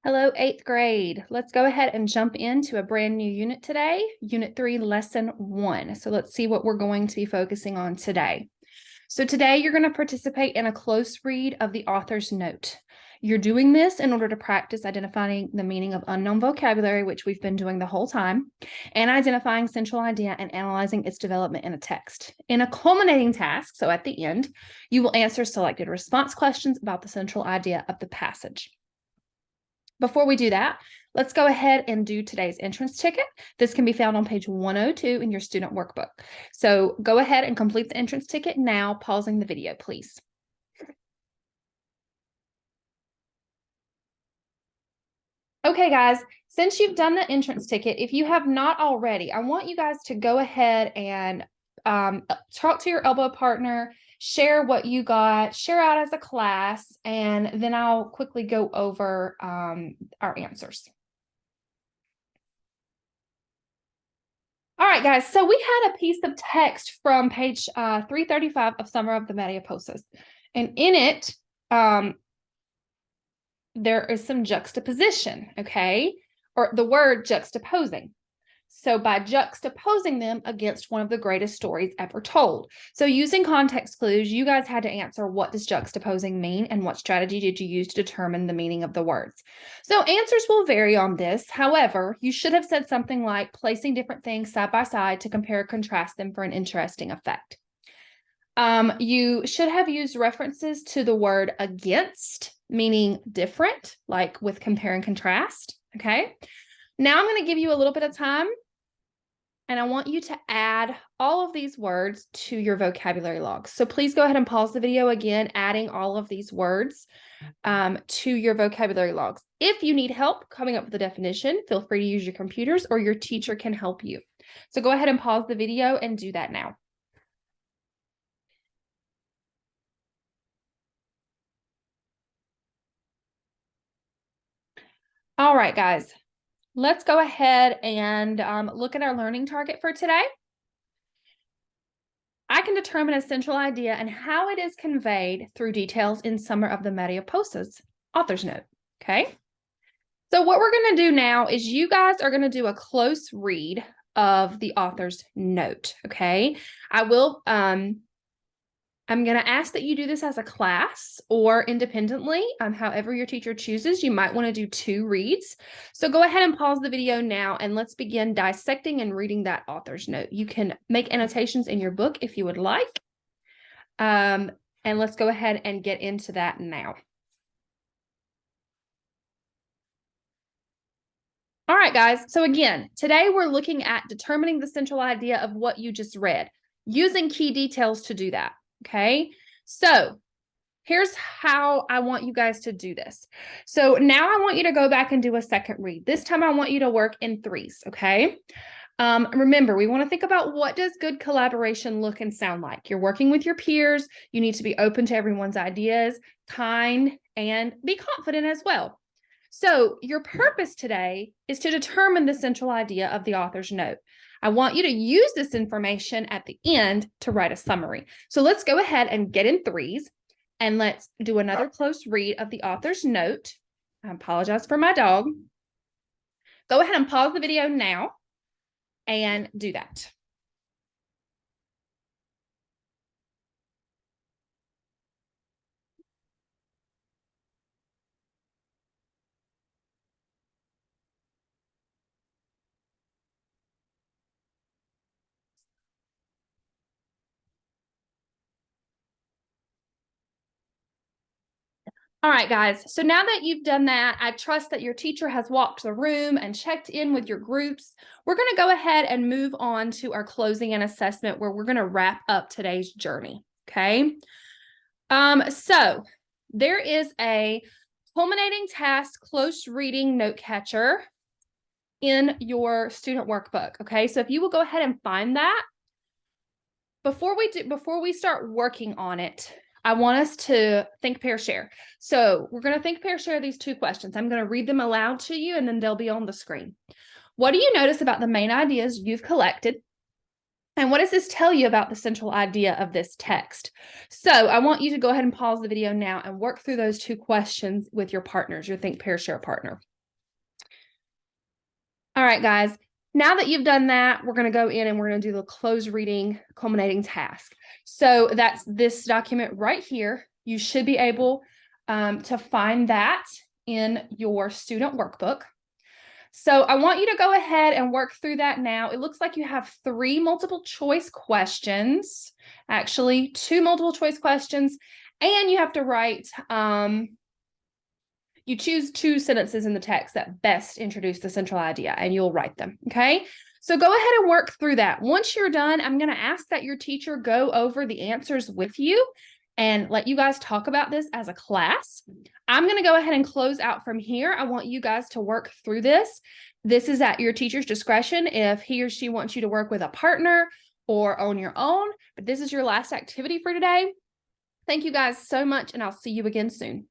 Hello, eighth grade. Let's go ahead and jump into a brand new unit today, Unit 3, Lesson 1. So let's see what we're going to be focusing on today. So today you're going to participate in a close read of the author's note. You're doing this in order to practice identifying the meaning of unknown vocabulary, which we've been doing the whole time, and identifying central idea and analyzing its development in a text. In a culminating task, so at the end, you will answer selected response questions about the central idea of the passage. Before we do that, let's go ahead and do today's entrance ticket. This can be found on page 102 in your student workbook. So go ahead and complete the entrance ticket now, pausing the video, please. Okay, guys, since you've done the entrance ticket, if you have not already, I want you guys to go ahead and talk to your elbow partner, share what you got, share out as a class, and then I'll quickly go over our answers. All right, guys, so we had a piece of text from page 335 of Summer of the Mariposas, and in it, there is some juxtaposition, okay? Or the word juxtaposing. So by juxtaposing them against one of the greatest stories ever told. So using context clues, you guys had to answer, what does juxtaposing mean and what strategy did you use to determine the meaning of the words? So answers will vary on this. However, you should have said something like placing different things side by side to compare and contrast them for an interesting effect. You should have used references to the word against, meaning different, like with compare and contrast, okay? Now I'm going to give you a little bit of time, and I want you to add all of these words to your vocabulary logs. So please go ahead and pause the video again, adding all of these words to your vocabulary logs. If you need help coming up with the definition, feel free to use your computers or your teacher can help you. So go ahead and pause the video and do that now. All right, guys. Let's go ahead and look at our learning target for today. I can determine a central idea and how it is conveyed through details in Summer of the Mariposas author's note, okay? So what we're going to do now is you guys are going to do a close read of the author's note, okay? I'm going to ask that you do this as a class or independently, however your teacher chooses. You might want to do 2 reads. So go ahead and pause the video now and let's begin dissecting and reading that author's note. You can make annotations in your book if you would like. And let's go ahead and get into that now. All right, guys. So again, today we're looking at determining the central idea of what you just read, using key details to do that. Okay, so here's how I want you guys to do this. So now I want you to go back and do a second read. This time I want you to work in 3s, okay? Remember, we want to think about, what does good collaboration look and sound like? You're working with your peers. You need to be open to everyone's ideas, kind, and be confident as well. So your purpose today is to determine the central idea of the author's note. I want you to use this information at the end to write a summary. So let's go ahead and get in 3s and let's do another close read of the author's note. I apologize for my dog. Go ahead and pause the video now and do that. All right, guys. So now that you've done that, I trust that your teacher has walked the room and checked in with your groups. We're going to go ahead and move on to our closing and assessment, where we're going to wrap up today's journey. Okay. So there is a culminating task close reading note catcher in your student workbook. Okay. So if you will go ahead and find that, before we start working on it, I want us to think, pair, share. So we're going to think, pair, share these 2 questions. I'm going to read them aloud to you, and then they'll be on the screen. What do you notice about the main ideas you've collected? And what does this tell you about the central idea of this text? So I want you to go ahead and pause the video now and work through those 2 questions with your partners, your think, pair, share partner. All right, guys. Now that you've done that, we're going to go in and we're going to do the closed reading culminating task. So that's this document right here. You should be able to find that in your student workbook. So I want you to go ahead and work through that now. It looks like you have 3 multiple choice questions, actually 2 multiple choice questions, and you have to write, you choose 2 sentences in the text that best introduce the central idea, and you'll write them, okay? So go ahead and work through that. Once you're done, I'm going to ask that your teacher go over the answers with you and let you guys talk about this as a class. I'm going to go ahead and close out from here. I want you guys to work through this. This is at your teacher's discretion if he or she wants you to work with a partner or on your own, but this is your last activity for today. Thank you guys so much, and I'll see you again soon.